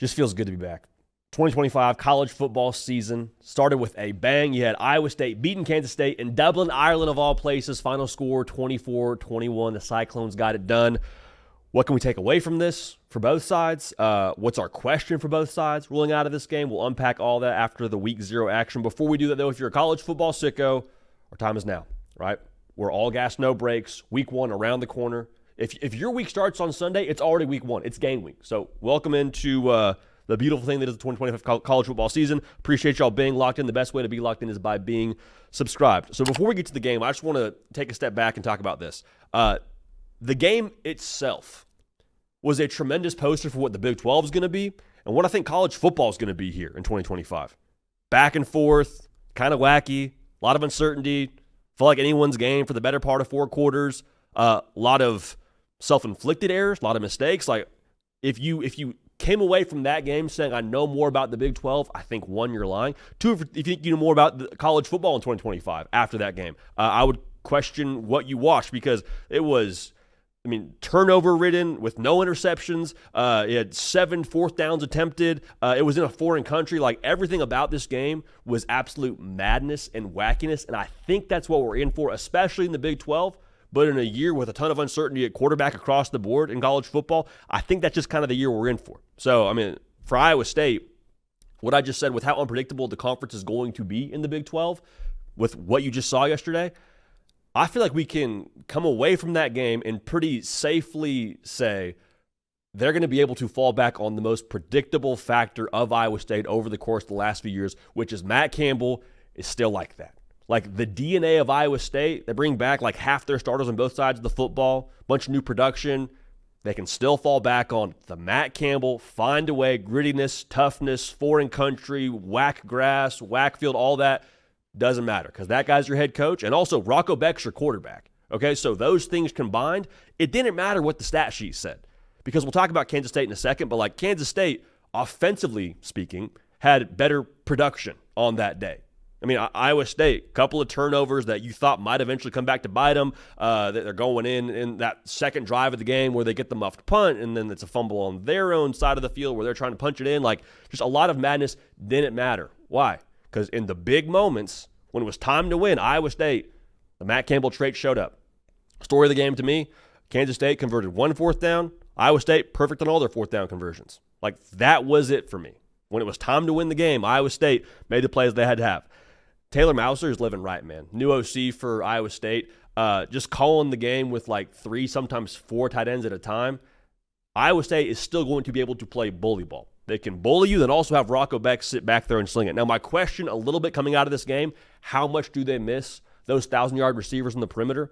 Just feels good to be back. 2025 college football season started with a bang. You had Iowa State beating Kansas State in Dublin, Ireland of all places. Final score 24-21. The Cyclones got it done. What can we take away from this for both sides? What's our question for both sides ruling out of this game? We'll unpack all that after the week 0 action. Before we do that, though, if you're a college football sicko, our time is now, right? We're all gas, no breaks. Week 1 around the corner. If your week starts on Sunday, it's already week 1. It's game week. So welcome into the beautiful thing that is the 2025 college football season. Appreciate y'all being locked in. The best way to be locked in is by being subscribed. So before we get to the game, I just want to take a step back and talk about this. The game itself was a tremendous poster for what the Big 12 is going to be and what I think college football is going to be here in 2025. Back and forth, kind of wacky, a lot of uncertainty. Felt like anyone's game for the better part of 4 quarters. A lot of self-inflicted errors, a lot of mistakes. Like if you came away from that game saying, I know more about the Big 12, I think, 1, you're lying. 2, if you think you know more about the college football in 2025 after that game, I would question what you watched because it was, turnover-ridden with no interceptions. It had 7 fourth downs attempted. It was in a foreign country. Like, everything about this game was absolute madness and wackiness, and I think that's what we're in for, especially in the Big 12. But in a year with a ton of uncertainty at quarterback across the board in college football, I think that's just kind of the year we're in for. So, for Iowa State, what I just said with how unpredictable the conference is going to be in the Big 12, with what you just saw yesterday, I feel like we can come away from that game and pretty safely say they're going to be able to fall back on the most predictable factor of Iowa State over the course of the last few years, which is Matt Campbell is still like that. Like the DNA of Iowa State, they bring back like half their starters on both sides of the football, bunch of new production. They can still fall back on the Matt Campbell, find a way, grittiness, toughness, foreign country, whack grass, whack field, all that doesn't matter because that guy's your head coach. And also Rocco Beck's your quarterback. Okay, so those things combined, it didn't matter what the stat sheet said because we'll talk about Kansas State in a second, but like Kansas State, offensively speaking, had better production on that day. Iowa State, couple of turnovers that you thought might eventually come back to bite them. They're going in that second drive of the game where they get the muffed punt, and then it's a fumble on their own side of the field where they're trying to punch it in. Like, just a lot of madness didn't matter. Why? Because in the big moments, when it was time to win, Iowa State, the Matt Campbell trait showed up. Story of the game to me, Kansas State converted 1 fourth down. Iowa State, perfect on all their fourth down conversions. Like, that was it for me. When it was time to win the game, Iowa State made the plays they had to have. Taylor Mouser is living right, man. New OC for Iowa State. Just calling the game with like 3, sometimes 4 tight ends at a time. Iowa State is still going to be able to play bully ball. They can bully you, then also have Rocco Beck sit back there and sling it. Now, my question a little bit coming out of this game, how much do they miss those 1,000-yard receivers on the perimeter?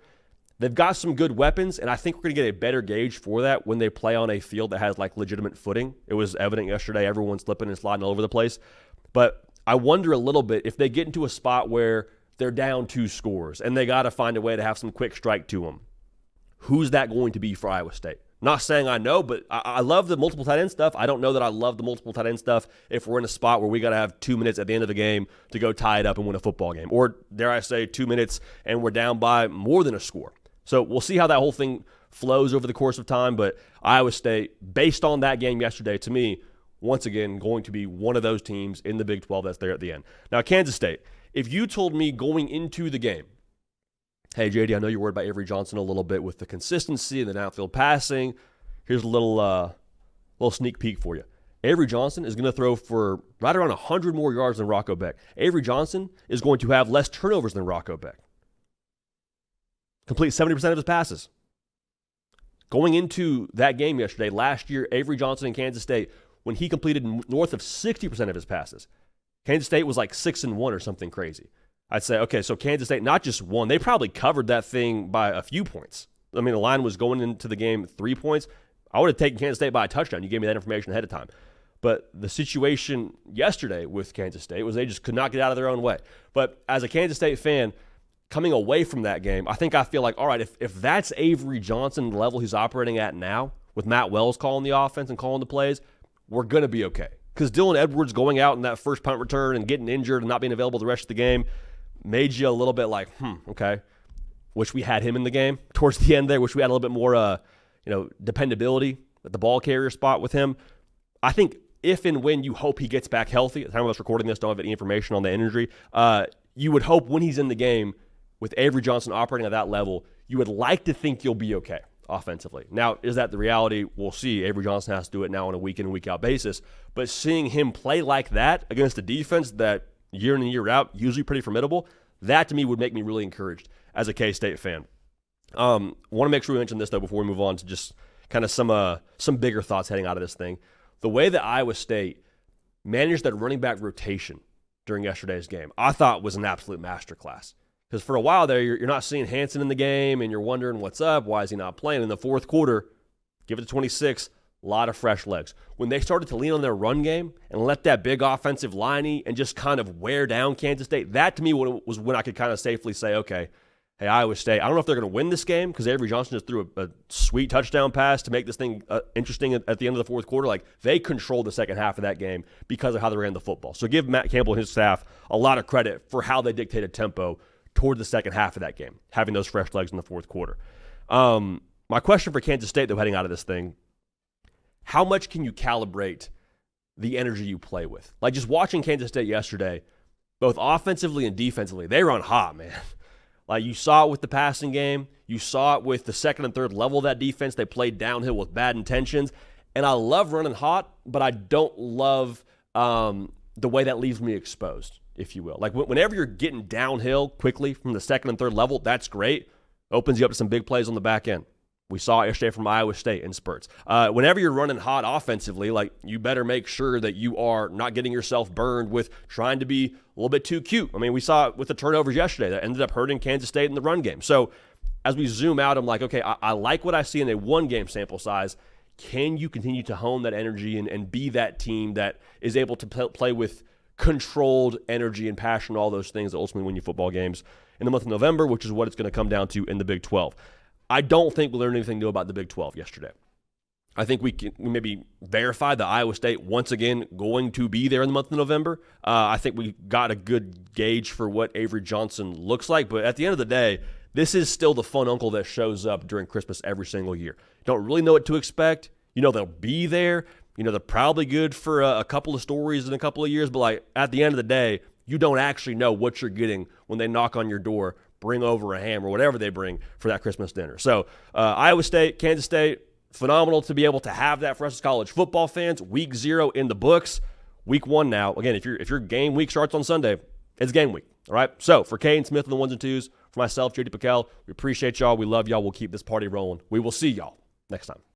They've got some good weapons, and I think we're going to get a better gauge for that when they play on a field that has like legitimate footing. It was evident yesterday, everyone's slipping and sliding all over the place. But I wonder a little bit if they get into a spot where they're down 2 scores and they got to find a way to have some quick strike to them. Who's that going to be for Iowa State? Not saying I know, but I love the multiple tight end stuff. I don't know that I love the multiple tight end stuff if we're in a spot where we got to have 2 minutes at the end of the game to go tie it up and win a football game. Or dare I say 2 minutes and we're down by more than a score. So we'll see how that whole thing flows over the course of time. But Iowa State, based on that game yesterday, to me, once again, going to be one of those teams in the Big 12 that's there at the end. Now, Kansas State, if you told me going into the game, hey, JD, I know you're worried about Avery Johnson a little bit with the consistency and the downfield passing. Here's a little sneak peek for you. Avery Johnson is going to throw for right around 100 more yards than Rocco Beck. Avery Johnson is going to have less turnovers than Rocco Beck. Complete 70% of his passes. Going into that game yesterday, last year, Avery Johnson in Kansas State, when he completed north of 60% of his passes. Kansas State was like 6-1 or something crazy. I'd say, okay, so Kansas State not just won, they probably covered that thing by a few points. The line was going into the game 3 points. I would have taken Kansas State by a touchdown. You gave me that information ahead of time. But the situation yesterday with Kansas State was they just could not get out of their own way. But as a Kansas State fan, coming away from that game, I feel like, all right, if that's Avery Johnson, the level he's operating at now, with Matt Wells calling the offense and calling the plays, we're going to be okay. Because Dylan Edwards going out in that first punt return and getting injured and not being available the rest of the game made you a little bit like, okay. Wish we had him in the game towards the end there. Wish we had a little bit more, dependability at the ball carrier spot with him. I think if and when you hope he gets back healthy, at the time of us recording this, don't have any information on the injury, you would hope when he's in the game with Avery Johnson operating at that level, you would like to think you'll be okay offensively. Now, is that the reality? We'll see. Avery Johnson has to do it now on a week in and week out basis. But seeing him play like that against a defense that year in and year out, usually pretty formidable, that to me would make me really encouraged as a K-State fan. Want to make sure we mention this, though, before we move on to just kind of some bigger thoughts heading out of this thing. The way that Iowa State managed that running back rotation during yesterday's game, I thought was an absolute masterclass. Because for a while there, you're not seeing Hansen in the game, and you're wondering what's up, why is he not playing? In the fourth quarter, give it to 26, a lot of fresh legs. When they started to lean on their run game and let that big offensive liney and just kind of wear down Kansas State, that to me was when I could kind of safely say, okay, hey, Iowa State, I don't know if they're going to win this game because Avery Johnson just threw a sweet touchdown pass to make this thing interesting at the end of the fourth quarter. Like, they controlled the second half of that game because of how they ran the football. So give Matt Campbell and his staff a lot of credit for how they dictated tempo toward the second half of that game, having those fresh legs in the fourth quarter. My question for Kansas State, though, heading out of this thing, how much can you calibrate the energy you play with? Like, just watching Kansas State yesterday, both offensively and defensively, they run hot, man. Like, you saw it with the passing game. You saw it with the second and third level of that defense. They played downhill with bad intentions. And I love running hot, but I don't love the way that leaves me exposed, if you will. Like, whenever you're getting downhill quickly from the second and third level, that's great. Opens you up to some big plays on the back end. We saw it yesterday from Iowa State in spurts. Whenever you're running hot offensively, like, you better make sure that you are not getting yourself burned with trying to be a little bit too cute. I mean, we saw it with the turnovers yesterday that ended up hurting Kansas State in the run game. So as we zoom out, I'm like, okay, I like what I see in a one-game sample size. Can you continue to hone that energy and be that team that is able to play with controlled energy and passion, all those things that ultimately win you football games in the month of November, which is what it's going to come down to in the Big 12. I don't think we learned anything new about the Big 12 yesterday. I think we maybe verified that Iowa State, once again, going to be there in the month of November. I think we got a good gauge for what Avery Johnson looks like. But at the end of the day, this is still the fun uncle that shows up during Christmas every single year. Don't really know what to expect. You know they'll be there. You know they're probably good for a couple of stories in a couple of years. But like at the end of the day, you don't actually know what you're getting when they knock on your door, bring over a ham or whatever they bring for that Christmas dinner. So Iowa State, Kansas State, phenomenal to be able to have that for us as college football fans. Week 0 in the books. Week 1 now. Again, if your game week starts on Sunday, it's game week. All right. So for Kane Smith and the ones and twos, for myself, JD PicKell, we appreciate y'all. We love y'all. We'll keep this party rolling. We will see y'all next time.